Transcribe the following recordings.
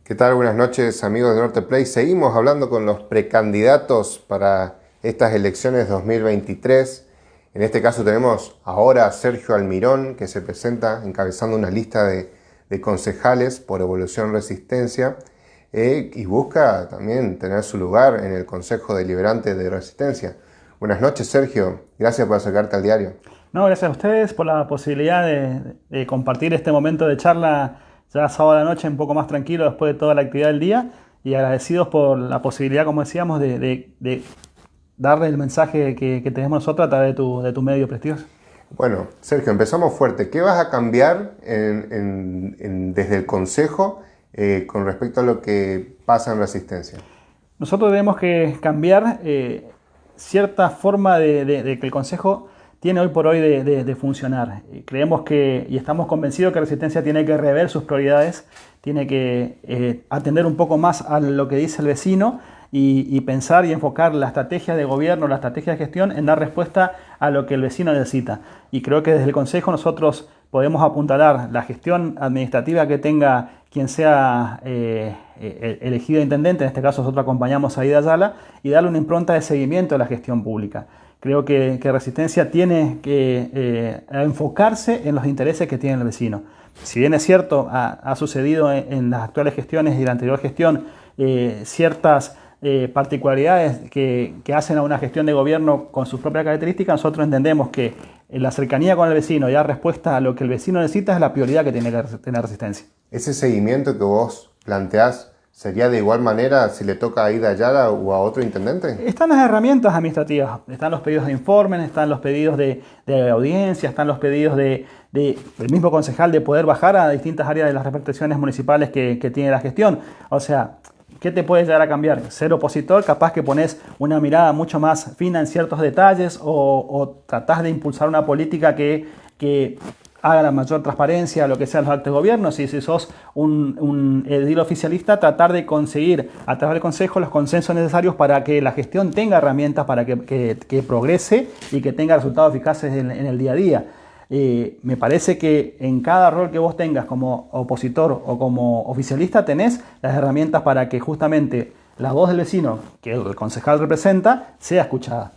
¿Qué tal? Buenas noches, amigos de Norte Play. Seguimos hablando con los precandidatos para estas elecciones 2023. En este caso tenemos ahora a Sergio Almirón, que se presenta encabezando una lista de concejales por Evolución Resistencia y busca también tener su lugar en el Consejo Deliberante de Resistencia. Buenas noches, Sergio. Gracias por acercarte al diario. No, gracias a ustedes por la posibilidad de compartir este momento de charla ya sábado a la noche un poco más tranquilo después de toda la actividad del día y agradecidos por la posibilidad, como decíamos, de darle el mensaje que tenemos nosotros a través de tu medio prestigioso. Bueno, Sergio, empezamos fuerte. ¿Qué vas a cambiar desde el Consejo con respecto a lo que pasa en Resistencia? Nosotros tenemos que cambiar cierta forma de que el Consejo tiene hoy por hoy de funcionar. Creemos y estamos convencidos que Resistencia tiene que rever sus prioridades, tiene que atender un poco más a lo que dice el vecino y pensar y enfocar la estrategia de gobierno, la estrategia de gestión en dar respuesta a lo que el vecino necesita. Y creo que desde el Consejo nosotros podemos apuntalar la gestión administrativa que tenga quien sea elegido intendente, en este caso nosotros acompañamos a Aida Ayala, y darle una impronta de seguimiento a la gestión pública. Creo que Resistencia tiene que enfocarse en los intereses que tiene el vecino. Si bien es cierto, ha sucedido en las actuales gestiones y la anterior gestión ciertas particularidades que hacen a una gestión de gobierno con sus propias características, nosotros entendemos que la cercanía con el vecino y dar respuesta a lo que el vecino necesita es la prioridad que tiene que tener Resistencia. ¿Ese seguimiento que vos planteás sería de igual manera si le toca a Aida Ayala o a otro intendente? Están las herramientas administrativas, están los pedidos de informes, están los pedidos de audiencia, están los pedidos del mismo concejal de poder bajar a distintas áreas de las reparticiones municipales que tiene la gestión. O sea, ¿qué te puede llegar a cambiar? Ser opositor, capaz que pones una mirada mucho más fina en ciertos detalles o tratás de impulsar una política que haga la mayor transparencia a lo que sean los actos de gobierno. Si sos un edil oficialista, tratar de conseguir a través del Consejo los consensos necesarios para que la gestión tenga herramientas para que progrese y que tenga resultados eficaces en el día a día. Me parece que en cada rol que vos tengas como opositor o como oficialista tenés las herramientas para que justamente la voz del vecino que el concejal representa sea escuchada.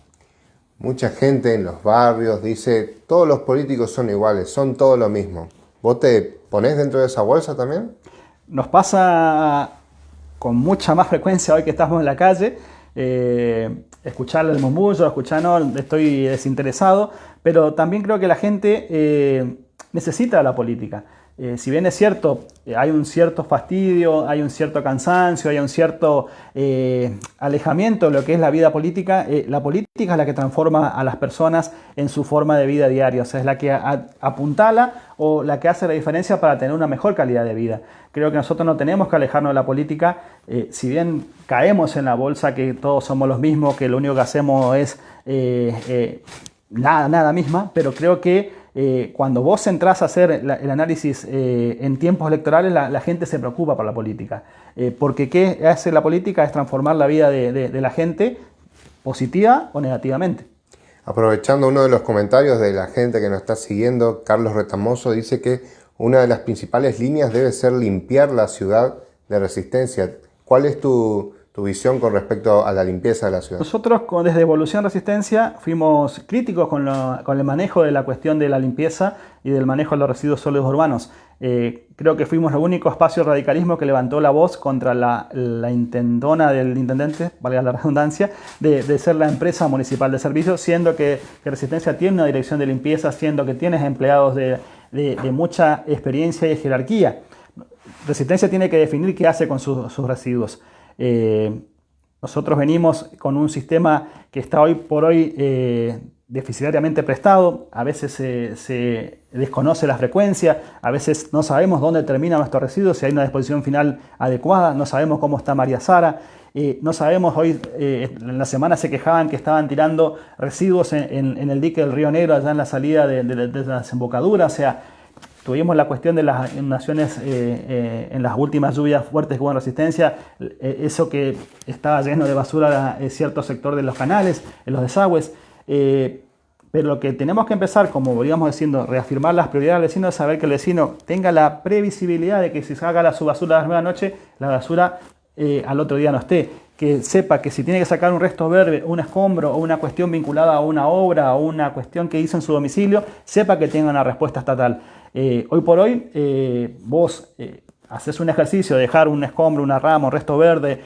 Mucha gente en los barrios dice, todos los políticos son iguales, son todo lo mismo. ¿Vos te ponés dentro de esa bolsa también? Nos pasa con mucha más frecuencia hoy que estamos en la calle, escuchar el murmullo, escuchar no, estoy desinteresado, pero también creo que la gente necesita la política. Si bien es cierto, hay un cierto fastidio, hay un cierto cansancio, hay un cierto alejamiento de lo que es la vida política, la política es la que transforma a las personas en su forma de vida diaria, o sea, es la que apuntala o la que hace la diferencia para tener una mejor calidad de vida. Creo que nosotros no tenemos que alejarnos de la política, si bien caemos en la bolsa que todos somos los mismos, que lo único que hacemos es nada misma, pero creo que cuando vos entrás a hacer el análisis en tiempos electorales, la gente se preocupa por la política. Porque ¿qué hace la política? Es transformar la vida de la gente positiva o negativamente. Aprovechando uno de los comentarios de la gente que nos está siguiendo, Carlos Retamoso dice que una de las principales líneas debe ser limpiar la ciudad de Resistencia. ¿Cuál es tu visión con respecto a la limpieza de la ciudad? Nosotros desde Evolución Resistencia fuimos críticos con el manejo de la cuestión de la limpieza y del manejo de los residuos sólidos urbanos. Creo que fuimos el único espacio de radicalismo que levantó la voz contra la intendona del intendente, valga la redundancia, de ser la empresa municipal de servicios, siendo que Resistencia tiene una dirección de limpieza, siendo que tienes empleados de mucha experiencia y jerarquía. Resistencia tiene que definir qué hace con sus residuos. Nosotros venimos con un sistema que está hoy por hoy deficitariamente prestado, a veces se desconoce la frecuencia, a veces no sabemos dónde termina nuestro residuo, si hay una disposición final adecuada, no sabemos cómo está María Sara, no sabemos, hoy en la semana se quejaban que estaban tirando residuos en el dique del Río Negro, allá en la salida de la desembocadura, o sea, tuvimos la cuestión de las inundaciones en las últimas lluvias fuertes que hubo en Resistencia, eso que estaba lleno de basura cierto sector de los canales, en los desagües. Pero lo que tenemos que empezar, como volvíamos diciendo, reafirmar las prioridades del vecino, es saber que el vecino tenga la previsibilidad de que si saca su basura a las 9 de la noche, la basura al otro día no esté. Que sepa que si tiene que sacar un resto verde, un escombro o una cuestión vinculada a una obra o una cuestión que hizo en su domicilio, sepa que tenga una respuesta estatal. Hoy por hoy, vos haces un ejercicio de dejar un escombro, una rama, un resto verde,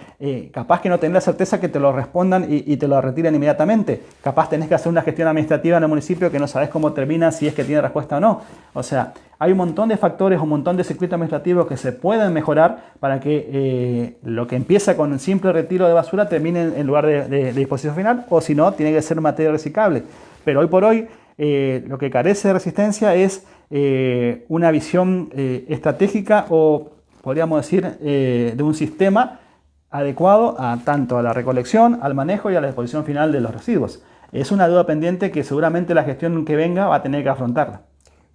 capaz que no tenés la certeza que te lo respondan y te lo retiren inmediatamente. Capaz tenés que hacer una gestión administrativa en el municipio que no sabés cómo termina, si es que tiene respuesta o no. O sea, hay un montón de factores, un montón de circuitos administrativos que se pueden mejorar para que lo que empieza con un simple retiro de basura termine en lugar de disposición final, o si no, tiene que ser materia reciclable. Pero hoy por hoy, lo que carece de Resistencia es una visión estratégica o, podríamos decir, de un sistema adecuado tanto a la recolección, al manejo y a la disposición final de los residuos. Es una deuda pendiente que seguramente la gestión que venga va a tener que afrontarla.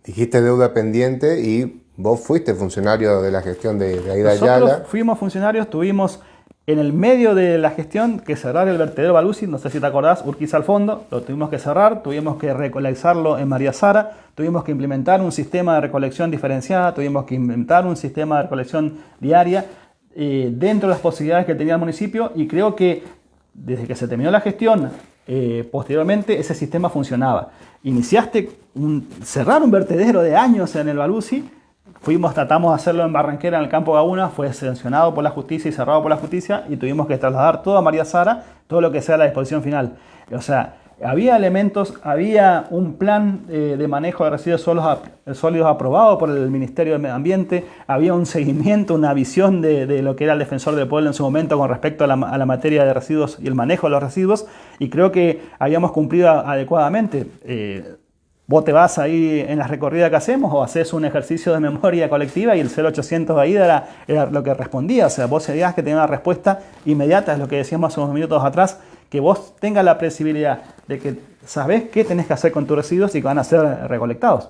Dijiste deuda pendiente y vos fuiste funcionario de la gestión de Aida Ayala. Nosotros fuimos funcionarios, tuvimos en el medio de la gestión que cerrar el vertedero Baluzzi, no sé si te acordás, Urquiza al fondo, lo tuvimos que cerrar, tuvimos que recolectarlo en María Sara, tuvimos que implementar un sistema de recolección diferenciada, tuvimos que implementar un sistema de recolección diaria dentro de las posibilidades que tenía el municipio, y creo que desde que se terminó la gestión, posteriormente ese sistema funcionaba. Iniciaste cerrar un vertedero de años en el Baluzzi. Tratamos de hacerlo en Barranquera, en el campo Gauna, fue sancionado por la justicia y cerrado por la justicia, y tuvimos que trasladar todo a María Sara, todo lo que sea la disposición final. O sea, había elementos, había un plan de manejo de residuos sólidos aprobado por el Ministerio de Medio Ambiente, había un seguimiento, una visión de lo que era el defensor del pueblo en su momento con respecto a la materia de residuos y el manejo de los residuos, y creo que habíamos cumplido adecuadamente. Vos te vas ahí en la recorrida que hacemos o haces un ejercicio de memoria colectiva y el 0800 de ahí era lo que respondía. O sea, vos sabías que tenía una respuesta inmediata, es lo que decíamos hace unos minutos atrás, que vos tengas la previsibilidad de que sabés qué tenés que hacer con tus residuos y que van a ser recolectados.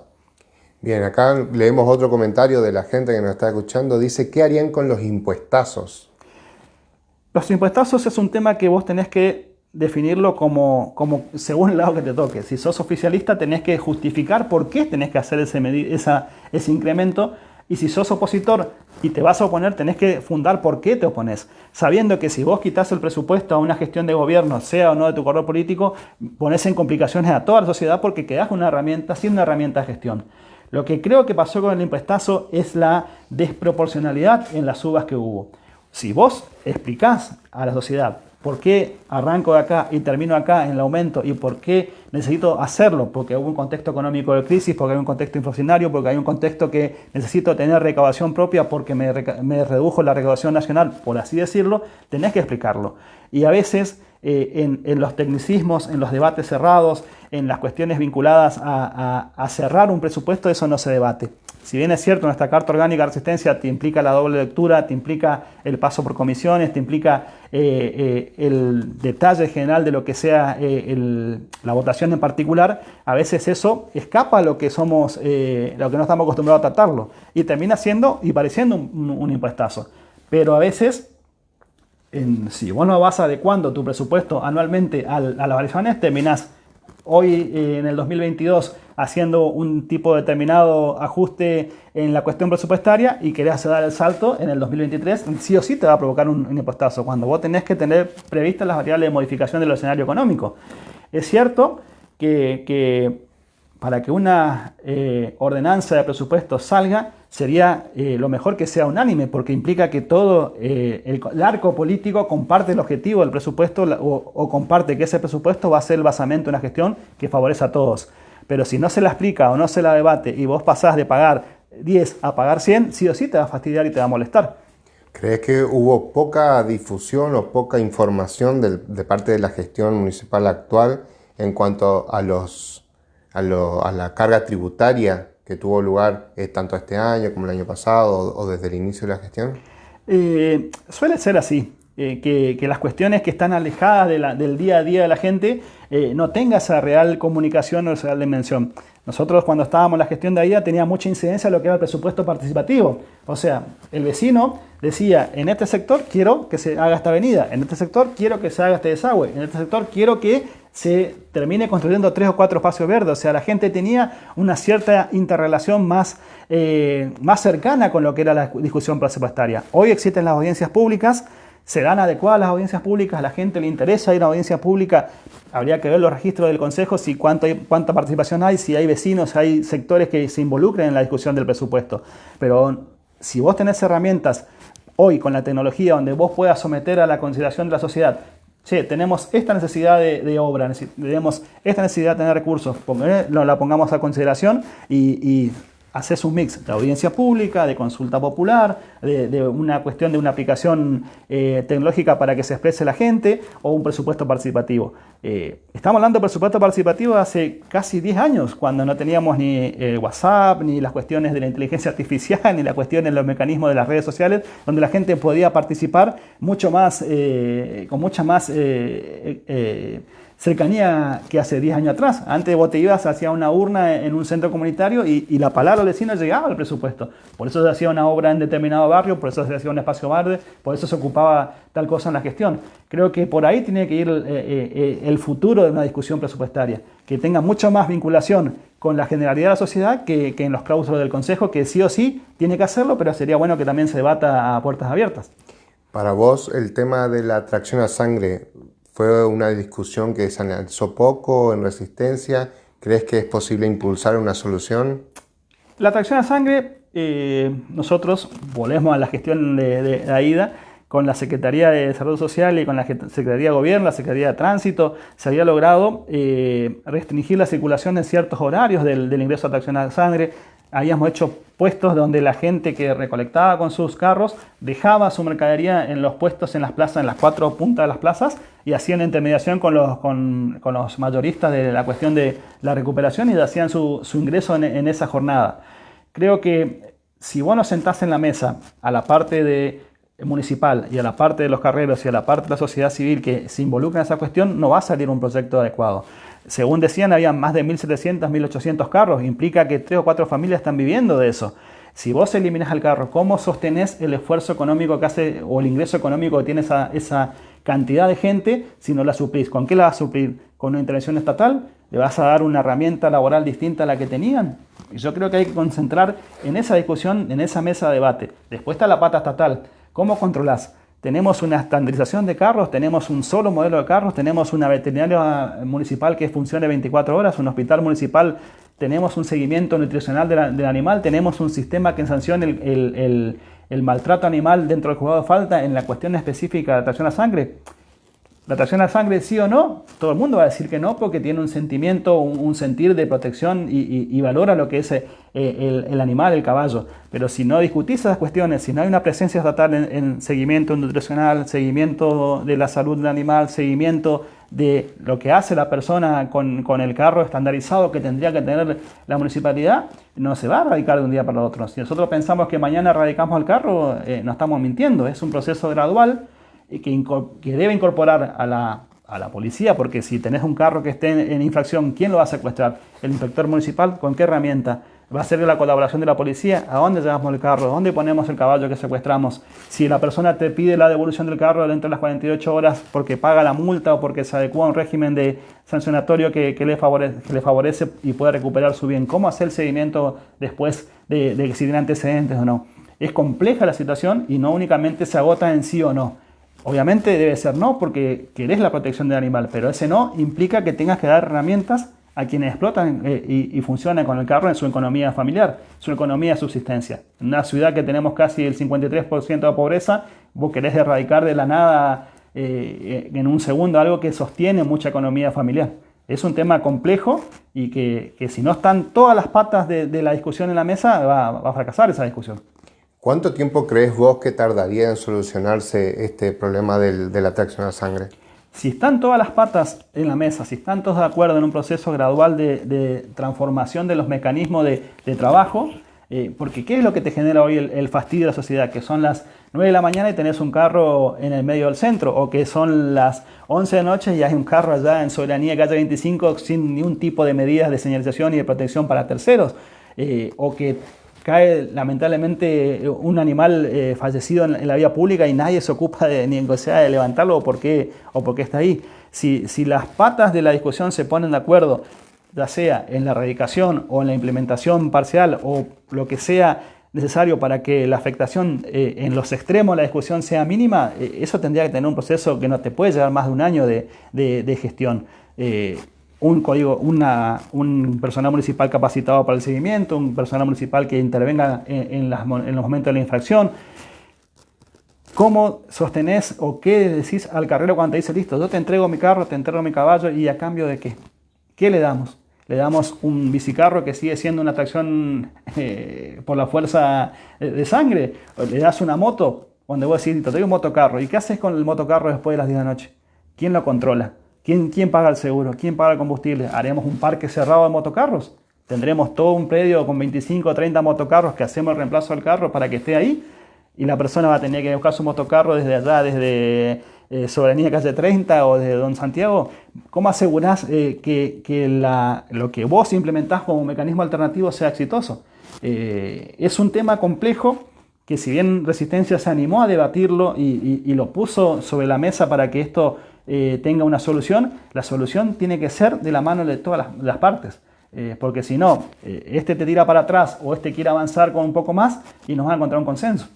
Bien, acá leemos otro comentario de la gente que nos está escuchando. Dice, ¿qué harían con los impuestazos? Los impuestazos es un tema que vos tenés que definirlo como según el lado que te toque. Si sos oficialista tenés que justificar por qué tenés que hacer ese incremento, y si sos opositor y te vas a oponer tenés que fundar por qué te opones, sabiendo que si vos quitas el presupuesto a una gestión de gobierno, sea o no de tu color político, pones en complicaciones a toda la sociedad porque quedás una herramienta sin una herramienta de gestión. Lo que creo que pasó con el impuestazo es la desproporcionalidad en las subas que hubo. Si vos explicás a la sociedad por qué arranco de acá y termino acá en el aumento y por qué necesito hacerlo, porque hay un contexto económico de crisis, porque hay un contexto inflacionario, porque hay un contexto que necesito tener recaudación propia porque me redujo la recaudación nacional, por así decirlo, tenés que explicarlo. Y a veces en los tecnicismos, en los debates cerrados, en las cuestiones vinculadas a cerrar un presupuesto, eso no se debate. Si bien es cierto, nuestra Carta Orgánica de Resistencia te implica la doble lectura, te implica el paso por comisiones, te implica el detalle general de lo que sea la votación en particular, a veces eso escapa a lo que somos, lo que no estamos acostumbrados a tratarlo, y termina siendo y pareciendo un impuestazo. Pero a veces, si vos no vas adecuando tu presupuesto anualmente a las variaciones, terminás hoy en el 2022 haciendo un tipo determinado ajuste en la cuestión presupuestaria y querés dar el salto en el 2023, sí o sí te va a provocar un impuestazo, cuando vos tenés que tener previstas las variables de modificación del escenario económico. Es cierto que para que una ordenanza de presupuesto salga, sería lo mejor que sea unánime, porque implica que todo el arco político comparte el objetivo del presupuesto o comparte que ese presupuesto va a ser el basamento de una gestión que favorece a todos. Pero si no se la explica o no se la debate y vos pasás de pagar 10 a pagar 100, sí o sí te va a fastidiar y te va a molestar. ¿Crees que hubo poca difusión o poca información de parte de la gestión municipal actual en cuanto a la carga tributaria que tuvo lugar tanto este año como el año pasado o desde el inicio de la gestión? Suele ser así, que las cuestiones que están alejadas del día a día de la gente no tenga esa real comunicación o esa real dimensión. Nosotros cuando estábamos en la gestión de AIDA tenía mucha incidencia en lo que era el presupuesto participativo. O sea, el vecino decía, en este sector quiero que se haga esta avenida, en este sector quiero que se haga este desagüe, en este sector quiero que se termine construyendo 3 o 4 espacios verdes. O sea, la gente tenía una cierta interrelación más cercana con lo que era la discusión presupuestaria. Hoy existen las audiencias públicas, se dan adecuadas las audiencias públicas, a la gente le interesa ir a una audiencia pública, habría que ver los registros del Consejo, si cuánta participación hay, si hay vecinos, si hay sectores que se involucren en la discusión del presupuesto. Pero si vos tenés herramientas hoy con la tecnología donde vos puedas someter a la consideración de la sociedad, che, tenemos esta necesidad de obra, tenemos esta necesidad de tener recursos, la pongamos a consideración y haces un mix de audiencia pública, de consulta popular, de una cuestión de una aplicación tecnológica para que se exprese la gente o un presupuesto participativo. Estamos hablando de presupuesto participativo hace casi 10 años, cuando no teníamos ni WhatsApp, ni las cuestiones de la inteligencia artificial, ni las cuestiones de los mecanismos de las redes sociales, donde la gente podía participar mucho más, con mucha más cercanía que hace 10 años atrás. Antes vos te ibas hacia una urna en un centro comunitario y la palabra del vecino llegaba al presupuesto. Por eso se hacía una obra en determinado barrio, por eso se hacía un espacio verde, por eso se ocupaba tal cosa en la gestión. Creo que por ahí tiene que ir el futuro de una discusión presupuestaria, que tenga mucho más vinculación con la generalidad de la sociedad que en los claustros del Consejo, que sí o sí tiene que hacerlo, pero sería bueno que también se debata a puertas abiertas. Para vos, el tema de la tracción a sangre, ¿fue una discusión que se analizó poco en Resistencia? ¿Crees que es posible impulsar una solución? La tracción a sangre, nosotros volvemos a la gestión de AIDA con la Secretaría de Desarrollo Social y con la Secretaría de Gobierno, la Secretaría de Tránsito, se había logrado restringir la circulación en ciertos horarios del ingreso a tracción a sangre. Habíamos hecho puestos donde la gente que recolectaba con sus carros dejaba su mercadería en los puestos en las plazas, en las 4 puntas de las plazas, y hacían intermediación con los mayoristas de la cuestión de la recuperación y hacían su ingreso en esa jornada. Creo que si vos nos sentás en la mesa a la parte municipal y a la parte de los carreros y a la parte de la sociedad civil que se involucra en esa cuestión, no va a salir un proyecto adecuado. Según decían, había más de 1.700, 1.800 carros. Implica que 3 o 4 familias están viviendo de eso. Si vos eliminas el carro, ¿cómo sostenés el esfuerzo económico que hace o el ingreso económico que tiene esa cantidad de gente si no la suplís? ¿Con qué la vas a suplir? ¿Con una intervención estatal? ¿Le vas a dar una herramienta laboral distinta a la que tenían? Y yo creo que hay que concentrar en esa discusión, en esa mesa de debate. Después está la pata estatal. ¿Cómo controlás? Tenemos una estandarización de carros, tenemos un solo modelo de carros, tenemos una veterinaria municipal que funcione 24 horas, un hospital municipal, tenemos un seguimiento nutricional del animal, tenemos un sistema que sancione el maltrato animal dentro del juzgado de falta en la cuestión específica de la tracción a sangre. ¿La tracción a sangre sí o no? Todo el mundo va a decir que no porque tiene un sentimiento, un sentir de protección y valora lo que es el animal, el caballo. Pero si no discutís esas cuestiones, si no hay una presencia estatal en seguimiento nutricional, seguimiento de la salud del animal, seguimiento de lo que hace la persona con el carro estandarizado que tendría que tener la municipalidad, no se va a erradicar de un día para el otro. Si nosotros pensamos que mañana erradicamos el carro, no estamos mintiendo. Es un proceso gradual que debe incorporar a la policía, porque si tenés un carro que esté en infracción, ¿quién lo va a secuestrar? ¿El inspector municipal? ¿Con qué herramienta? ¿Va a ser la colaboración de la policía? ¿A dónde llevamos el carro? ¿Dónde ponemos el caballo que secuestramos? Si la persona te pide la devolución del carro dentro de las 48 horas porque paga la multa o porque se adecua a un régimen de sancionatorio que le favorece y puede recuperar su bien, ¿cómo hacer el seguimiento después de que si tiene antecedentes o no? Es compleja la situación y no únicamente se agota en sí o no. Obviamente debe ser no porque querés la protección del animal, pero ese no implica que tengas que dar herramientas a quienes explotan y funcionan con el carro en su economía familiar, su economía de subsistencia. En una ciudad que tenemos casi el 53% de pobreza, vos querés erradicar de la nada en un segundo algo que sostiene mucha economía familiar. Es un tema complejo y que si no están todas las patas de la discusión en la mesa, va a fracasar esa discusión. ¿Cuánto tiempo crees vos que tardaría en solucionarse este problema de la tracción a sangre? Si están todas las patas en la mesa, si están todos de acuerdo en un proceso gradual de transformación de los mecanismos de trabajo, porque ¿qué es lo que te genera hoy el fastidio de la sociedad? Que son las 9 de la mañana y tenés un carro en el medio del centro, o que son las 11 de la noche y hay un carro allá en Soberanía, calle 25, sin ningún tipo de medidas de señalización y de protección para terceros, o que cae lamentablemente un animal fallecido en la vía pública y nadie se ocupa ni de levantarlo o por qué está ahí. Si las patas de la discusión se ponen de acuerdo, ya sea en la erradicación o en la implementación parcial o lo que sea necesario para que la afectación en los extremos de la discusión sea mínima, eso tendría que tener un proceso que no te puede llevar más de un año de gestión. Un personal municipal capacitado para el seguimiento, un personal municipal que intervenga en los momentos de la infracción. ¿Cómo sostenés o qué decís al carrero cuando te dice, listo, yo te entrego mi carro, te entrego mi caballo, y a cambio de qué? ¿Qué le damos? Le damos un bicicarro que sigue siendo una tracción por la fuerza de sangre. O le das una moto, donde vos decís, te doy un motocarro. ¿Y qué haces con el motocarro después de las 10 de la noche? ¿Quién lo controla? ¿Quién paga el seguro? ¿Quién paga el combustible? ¿Haremos un parque cerrado de motocarros? ¿Tendremos todo un predio con 25 o 30 motocarros que hacemos el reemplazo del carro para que esté ahí? Y la persona va a tener que buscar su motocarro desde allá, desde Soberanía Calle 30 o desde Don Santiago. ¿Cómo asegurás que lo que vos implementás como mecanismo alternativo sea exitoso? Es un tema complejo que, si bien Resistencia se animó a debatirlo y lo puso sobre la mesa para que esto tenga una solución, la solución tiene que ser de la mano de todas las partes. Porque si no, este te tira para atrás o este quiere avanzar con un poco más y nos va a encontrar un consenso.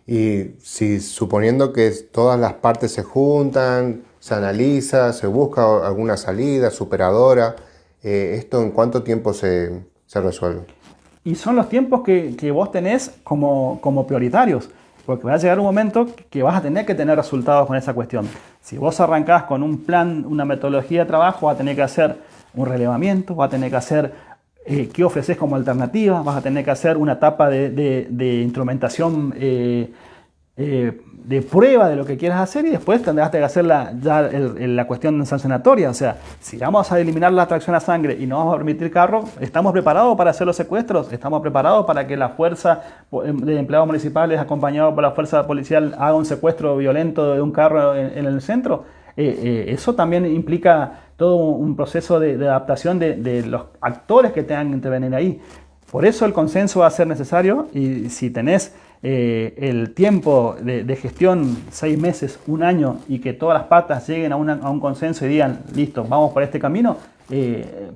Y si suponiendo que todas las partes se juntan, se analiza, se busca alguna salida superadora, ¿esto en cuánto tiempo se resuelve? Y son los tiempos que vos tenés como prioritarios, porque va a llegar un momento que vas a tener que tener resultados con esa cuestión. Si vos arrancás con un plan, una metodología de trabajo, vas a tener que hacer un relevamiento, vas a tener que hacer qué ofreces como alternativa, vas a tener que hacer una etapa de instrumentación, de prueba de lo que quieras hacer, y después tendrás que hacer la cuestión sancionatoria. O sea, si vamos a eliminar la tracción a sangre y no vamos a permitir carro, ¿estamos preparados para hacer los secuestros? ¿Estamos preparados para que la fuerza de empleados municipales acompañado por la fuerza policial haga un secuestro violento de un carro en el centro? Eso también implica todo un proceso de adaptación de los actores que tengan que intervenir ahí. Por eso el consenso va a ser necesario, y si tenés el tiempo de gestión, 6 meses, un año, y que todas las patas lleguen a un consenso y digan, listo, vamos por este camino,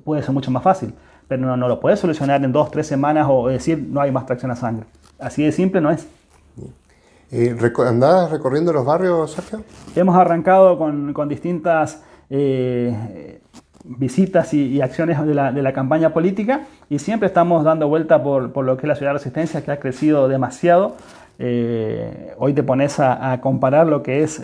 puede ser mucho más fácil. Pero no lo puedes solucionar en 2 o 3 semanas o decir, no hay más tracción a sangre. Así de simple no es. ¿Andás recorriendo los barrios, Sergio? Hemos arrancado con distintas visitas y acciones de la campaña política, y siempre estamos dando vuelta por lo que es la ciudad de Resistencia, que ha crecido demasiado. Hoy te pones a comparar lo que es,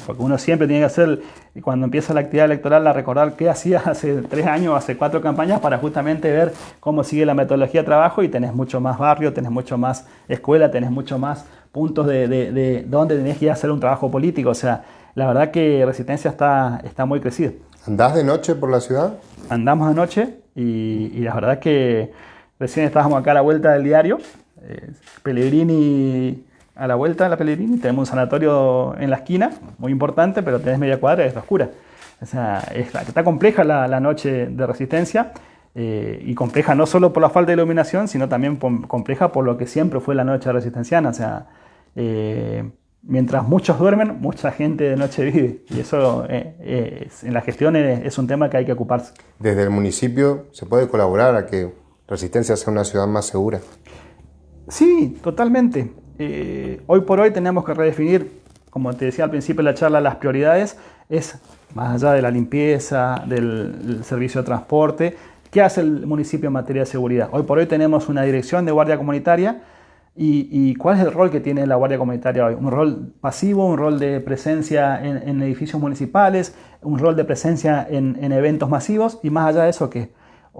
porque uno siempre tiene que hacer, cuando empieza la actividad electoral, a recordar qué hacía hace 3 años, hace 4 campañas, para justamente ver cómo sigue la metodología de trabajo, y tenés mucho más barrio, tenés mucho más escuela, tenés mucho más puntos de donde tenés que ir a hacer un trabajo político. O sea, la verdad que Resistencia está muy crecida. ¿Andás de noche por la ciudad? Andamos de noche y la verdad que recién estábamos acá a la vuelta del diario. Pellegrini, a la vuelta de la Pellegrini, tenemos un sanatorio en la esquina, muy importante, pero tenés media cuadra y está oscura. O sea, está compleja la noche de Resistencia, y compleja no solo por la falta de iluminación, sino también compleja por lo que siempre fue la noche resistenciana. O sea, mientras muchos duermen, mucha gente de noche vive, y eso en la gestión es un tema que hay que ocuparse. ¿Desde el municipio se puede colaborar a que Resistencia sea una ciudad más segura? Sí, totalmente. Hoy por hoy tenemos que redefinir, como te decía al principio de la charla, las prioridades. Es más allá de la limpieza, del servicio de transporte. ¿Qué hace el municipio en materia de seguridad? Hoy por hoy tenemos una dirección de guardia comunitaria. ¿Y cuál es el rol que tiene la Guardia Comunitaria hoy? Un rol pasivo, un rol de presencia en edificios municipales, un rol de presencia en eventos masivos, y más allá de eso, ¿qué?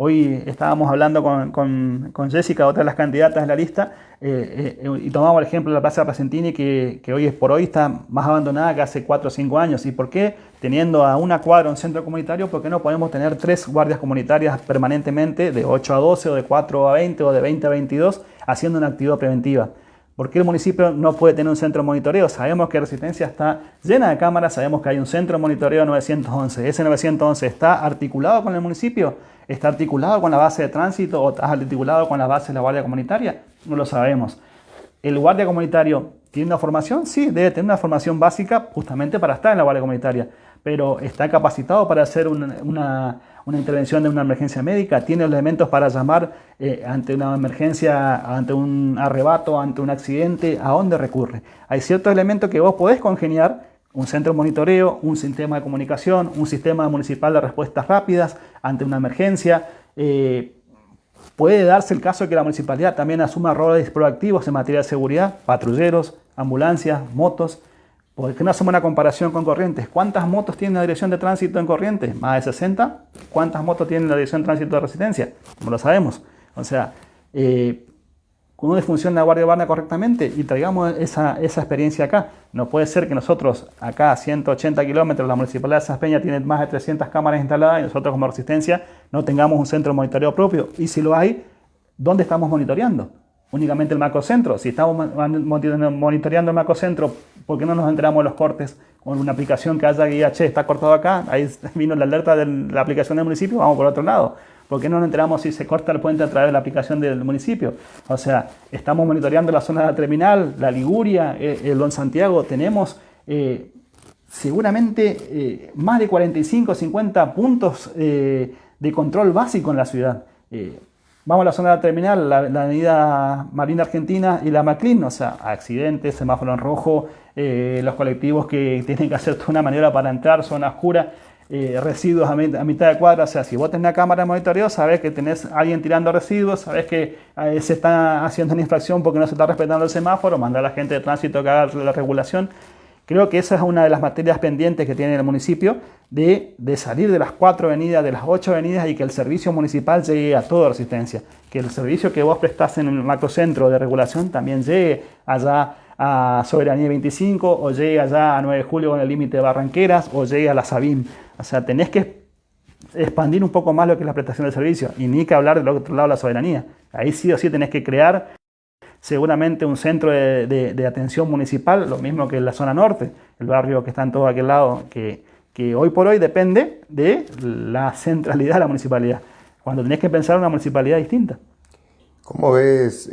Hoy estábamos hablando con Jessica, otra de las candidatas de la lista, y tomamos el ejemplo de la Plaza Placentini, que hoy por hoy está más abandonada que hace 4 o 5 años. ¿Y por qué? Teniendo a una cuadra un centro comunitario, ¿por qué no podemos tener 3 guardias comunitarias permanentemente, de 8 a 12 o de 4 a 20 o de 20 a 22, haciendo una actividad preventiva? ¿Por qué el municipio no puede tener un centro de monitoreo? Sabemos que Resistencia está llena de cámaras, sabemos que hay un centro de monitoreo 911. ¿Ese 911 está articulado con el municipio? ¿Está articulado con la base de tránsito o está articulado con la base de la Guardia Comunitaria? No lo sabemos. ¿El guardia comunitario tiene una formación? Sí, debe tener una formación básica justamente para estar en la Guardia Comunitaria. pero ¿está capacitado para hacer una intervención de una emergencia médica? ¿Tiene elementos para llamar ante una emergencia, ante un arrebato, ante un accidente? ¿A dónde recurre? Hay ciertos elementos que vos podés congeniar: un centro de monitoreo, un sistema de comunicación, un sistema municipal de respuestas rápidas ante una emergencia. Puede darse el caso de que la municipalidad también asuma roles proactivos en materia de seguridad: patrulleros, ambulancias, motos. ¿Por qué no hacemos una comparación con Corrientes? ¿Cuántas motos tiene la dirección de tránsito en Corrientes? ¿Más de 60? ¿Cuántas motos tiene la dirección de tránsito de Resistencia? No lo sabemos. O sea, ¿cómo funciona la Guardia Urbana correctamente? Y traigamos esa experiencia acá. No puede ser que nosotros, acá a 180 kilómetros, la Municipalidad de Sáenz Peña tiene más de 300 cámaras instaladas y nosotros como Resistencia no tengamos un centro de monitoreo propio. Y si lo hay, ¿dónde estamos monitoreando? Únicamente el macrocentro. Si estamos monitoreando el macrocentro, ¿por qué no nos enteramos de los cortes con una aplicación que haya guía? Che, está cortado acá, ahí vino la alerta de la aplicación del municipio, vamos por otro lado. ¿Por qué no nos enteramos si se corta el puente a través de la aplicación del municipio? O sea, estamos monitoreando la zona de la terminal, la Liguria, el Don Santiago. Tenemos seguramente más de 45 o 50 puntos de control básico en la ciudad. Vamos a la zona de la terminal, la avenida Marina Argentina y la Maclin, o sea, accidentes, semáforo en rojo, los colectivos que tienen que hacer toda una maniobra para entrar, zona oscura, residuos a mitad de cuadra. O sea, si vos tenés una cámara de monitoreo, sabés que tenés a alguien tirando residuos, sabés que se está haciendo una infracción porque no se está respetando el semáforo, mandar a la gente de tránsito que haga la regulación. Creo que esa es una de las materias pendientes que tiene el municipio, de salir de las 4 avenidas, de las 8 avenidas, y que el servicio municipal llegue a toda Resistencia. Que el servicio que vos prestás en un macrocentro de regulación también llegue allá a Soberanía 25, o llegue allá a 9 de julio con el límite de Barranqueras, o llegue a la Sabim. O sea, tenés que expandir un poco más lo que es la prestación del servicio, y ni que hablar del otro lado de la soberanía. Ahí sí o sí tenés que crear seguramente un centro de atención municipal, lo mismo que en la zona norte, el barrio que está en todo aquel lado, que hoy por hoy depende de la centralidad de la municipalidad, cuando tenés que pensar una municipalidad distinta. ¿Cómo ves,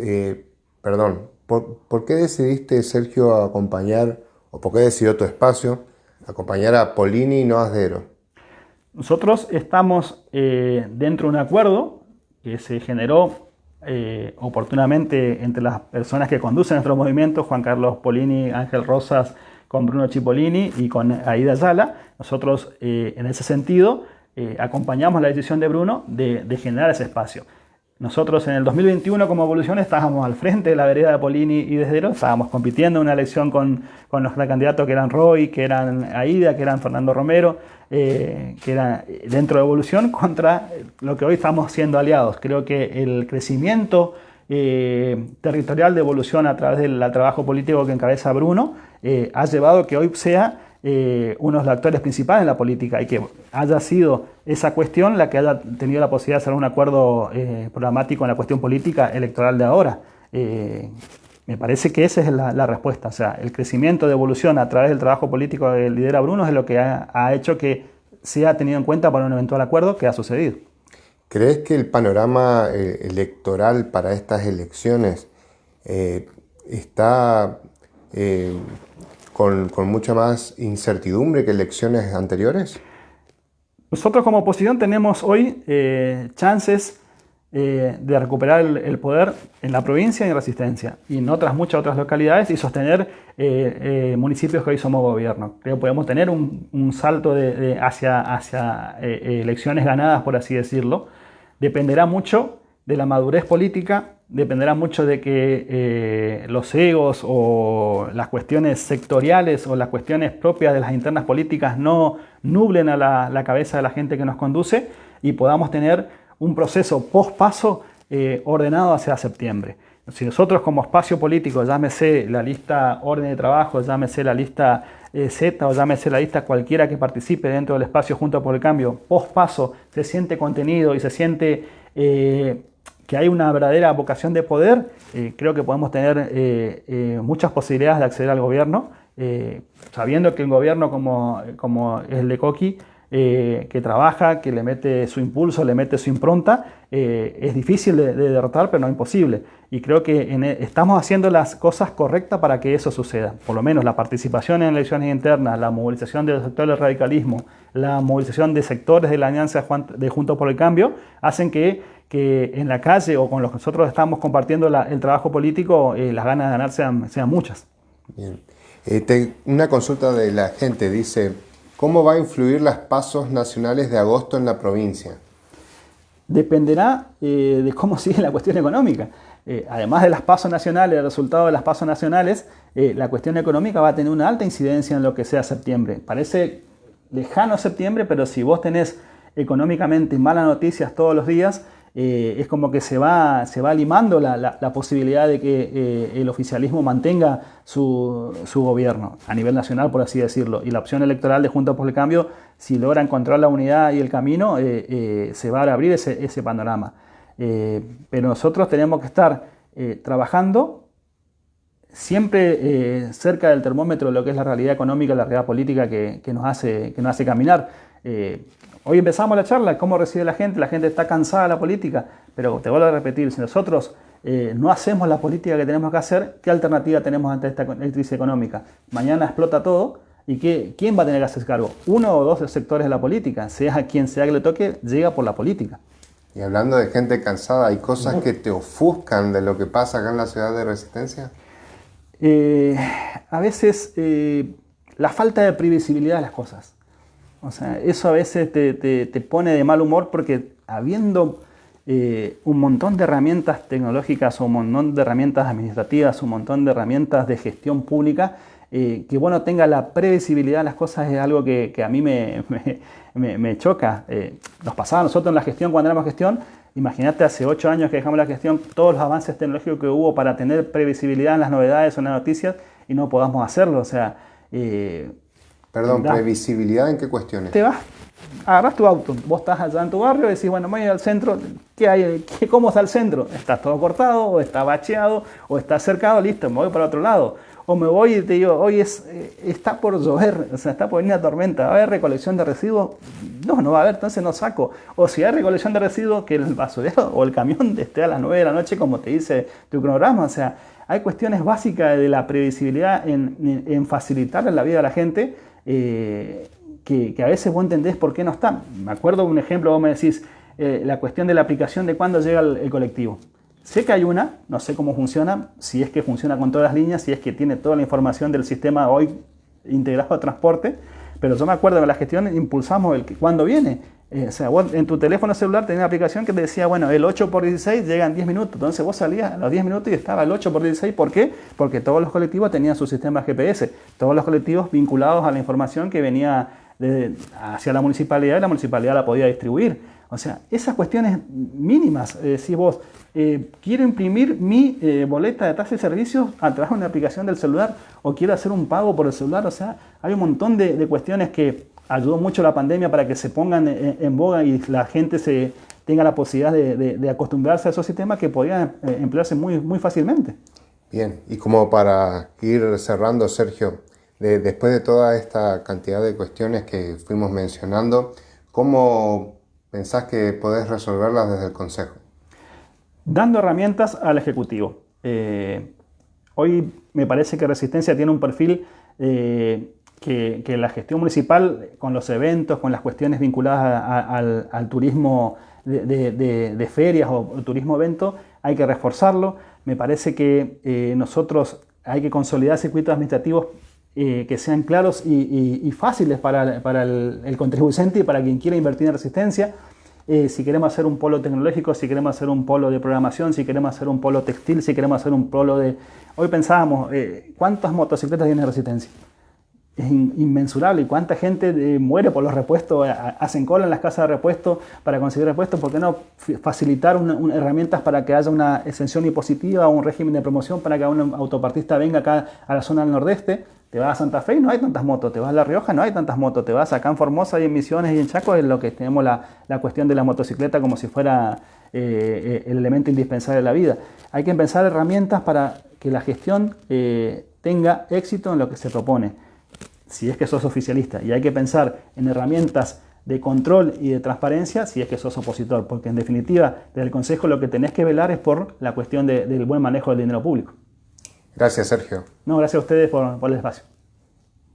por qué decidiste, Sergio, acompañar, o por qué decidió tu espacio, acompañar a Polini y no a Asdero? Nosotros estamos dentro de un acuerdo que se generó oportunamente entre las personas que conducen nuestro movimiento: Juan Carlos Polini, Ángel Rosas, con Bruno Cipollini y con Aida Ayala. Nosotros en ese sentido acompañamos la decisión de Bruno de generar ese espacio. Nosotros en el 2021 como Evolución estábamos al frente de la vereda de Polini y de Asdero, estábamos compitiendo en una elección con los candidatos que eran Roy, que eran Aida, que eran Fernando Romero, que era dentro de Evolución, contra lo que hoy estamos siendo aliados. Creo que el crecimiento territorial de Evolución a través del trabajo político que encabeza Bruno ha llevado a que hoy sea uno de los actores principales en la política, y que haya sido esa cuestión la que haya tenido la posibilidad de hacer un acuerdo programático en la cuestión política electoral de ahora. Me parece que esa es la respuesta. O sea, el crecimiento de Evolución a través del trabajo político que lidera Bruno es lo que ha hecho que sea tenido en cuenta para un eventual acuerdo que ha sucedido. ¿Crees que el panorama electoral para estas elecciones está con mucha más incertidumbre que elecciones anteriores? Nosotros como oposición tenemos hoy chances de recuperar el poder en la provincia y en Resistencia, y en muchas otras localidades, y sostener municipios que hoy somos gobierno. Creo que podemos tener un salto hacia elecciones ganadas, por así decirlo. Dependerá mucho de la madurez política, dependerá mucho de que los egos o las cuestiones sectoriales o las cuestiones propias de las internas políticas no nublen a la cabeza de la gente que nos conduce, y podamos tener un proceso post-paso ordenado hacia septiembre. Si nosotros como espacio político, llámese la lista orden de trabajo, llámese la lista Z o llámese la lista cualquiera que participe dentro del espacio Juntos por el Cambio, post-paso se siente contenido y se siente que hay una verdadera vocación de poder, creo que podemos tener muchas posibilidades de acceder al gobierno, sabiendo que un gobierno como el de Coqui que trabaja, que le mete su impulso, le mete su impronta, es difícil de derrotar, pero no imposible. Y creo que estamos haciendo las cosas correctas para que eso suceda. Por lo menos la participación en elecciones internas, la movilización de los sectores del radicalismo, la movilización de sectores de la Alianza de Juntos por el Cambio, hacen que en la calle o con los que nosotros estamos compartiendo el trabajo político, las ganas de ganar sean muchas. Bien. Una consulta de la gente dice, ¿cómo va a influir las pasos nacionales de agosto en la provincia? Dependerá de cómo sigue la cuestión económica. Además de las pasos nacionales, el resultado de las pasos nacionales, la cuestión económica va a tener una alta incidencia en lo que sea septiembre. Parece lejano septiembre, pero si vos tenés económicamente malas noticias todos los días, es como que se va limando la posibilidad de que el oficialismo mantenga su gobierno a nivel nacional, por así decirlo. Y la opción electoral de Juntos por el Cambio, si logra encontrar la unidad y el camino, se va a abrir ese panorama. Pero nosotros tenemos que estar trabajando siempre cerca del termómetro de lo que es la realidad económica, la realidad política que nos hace caminar. Hoy empezamos la charla, cómo recibe la gente está cansada de la política, pero te vuelvo a repetir, si nosotros no hacemos la política que tenemos que hacer, ¿qué alternativa tenemos ante esta crisis económica? Mañana explota todo y ¿quién va a tener que hacerse cargo? Uno o dos sectores de la política, sea quien sea que le toque, llega por la política. Y hablando de gente cansada, ¿hay cosas que te ofuscan de lo que pasa acá en la ciudad de Resistencia? A veces la falta de previsibilidad de las cosas. O sea, eso a veces te pone de mal humor porque habiendo un montón de herramientas tecnológicas, un montón de herramientas administrativas, un montón de herramientas de gestión pública, que bueno tenga la previsibilidad de las cosas es algo que a mí me choca. Nos pasaba a nosotros en la gestión, cuando éramos gestión, imagínate hace 8 años que dejamos la gestión, todos los avances tecnológicos que hubo para tener previsibilidad en las novedades o en las noticias y no podamos hacerlo. O sea, Perdón, ¿previsibilidad en qué cuestiones? Te vas, agarras tu auto, vos estás allá en tu barrio y decís, bueno, voy al centro, ¿qué hay? ¿Cómo está el centro? ¿Está todo cortado, o está bacheado, o está cercado? Listo, me voy para otro lado. O me voy y te digo, hoy está por llover, o sea, está por venir una tormenta, ¿va a haber recolección de residuos? No va a haber, entonces no saco. O si hay recolección de residuos, que el basurero o el camión esté a las 9 de la noche, como te dice tu cronograma. O sea, hay cuestiones básicas de la previsibilidad en facilitarle la vida a la gente, que a veces vos entendés por qué no están. Me acuerdo de un ejemplo, vos me decís, la cuestión de la aplicación de cuándo llega el colectivo. Sé que hay una, no sé cómo funciona, si es que funciona con todas las líneas, si es que tiene toda la información del sistema hoy integrado a transporte, pero yo me acuerdo que en la gestión impulsamos cuándo viene. O sea, vos en tu teléfono celular tenías una aplicación que te decía, bueno, el 8x16 llega en 10 minutos. Entonces vos salías a los 10 minutos y estaba el 8x16. ¿Por qué? Porque todos los colectivos tenían su sistema GPS. Todos los colectivos vinculados a la información que venía hacia la municipalidad y la municipalidad la podía distribuir. O sea, esas cuestiones mínimas, si vos quiero imprimir mi boleta de tasa y servicios a través de una aplicación del celular o quiero hacer un pago por el celular. O sea, hay un montón de cuestiones que ayudó mucho la pandemia para que se pongan en boga y la gente tenga la posibilidad de acostumbrarse a esos sistemas que podían emplearse muy fácilmente. Bien, y como para ir cerrando, Sergio, después de toda esta cantidad de cuestiones que fuimos mencionando, ¿cómo pensás que podés resolverlas desde el Consejo? Dando herramientas al Ejecutivo. Hoy me parece que Resistencia tiene un perfil que la gestión municipal, con los eventos, con las cuestiones vinculadas al turismo de ferias o turismo evento, hay que reforzarlo. Me parece que nosotros hay que consolidar circuitos administrativos que sean claros y fáciles para el contribuyente y para quien quiera invertir en Resistencia. Si queremos hacer un polo tecnológico, si queremos hacer un polo de programación, si queremos hacer un polo textil, si queremos hacer un polo de... Hoy pensábamos, ¿cuántas motocicletas tiene Resistencia? Es inmensurable. ¿Y cuánta gente muere por los repuestos? Hacen cola en las casas de repuesto para conseguir repuestos. ¿Por qué no facilitar herramientas para que haya una exención impositiva o un régimen de promoción para que un autopartista venga acá a la zona del nordeste? Te vas a Santa Fe y no hay tantas motos. Te vas a La Rioja, no hay tantas motos. Te vas acá en Formosa y en Misiones y en Chaco, es lo que tenemos la cuestión de la motocicleta como si fuera el elemento indispensable de la vida. Hay que pensar herramientas para que la gestión tenga éxito en lo que se propone, si es que sos oficialista. Y hay que pensar en herramientas de control y de transparencia si es que sos opositor, porque en definitiva, desde el Consejo lo que tenés que velar es por la cuestión del buen manejo del dinero público. Gracias, Sergio. No, gracias a ustedes por el espacio.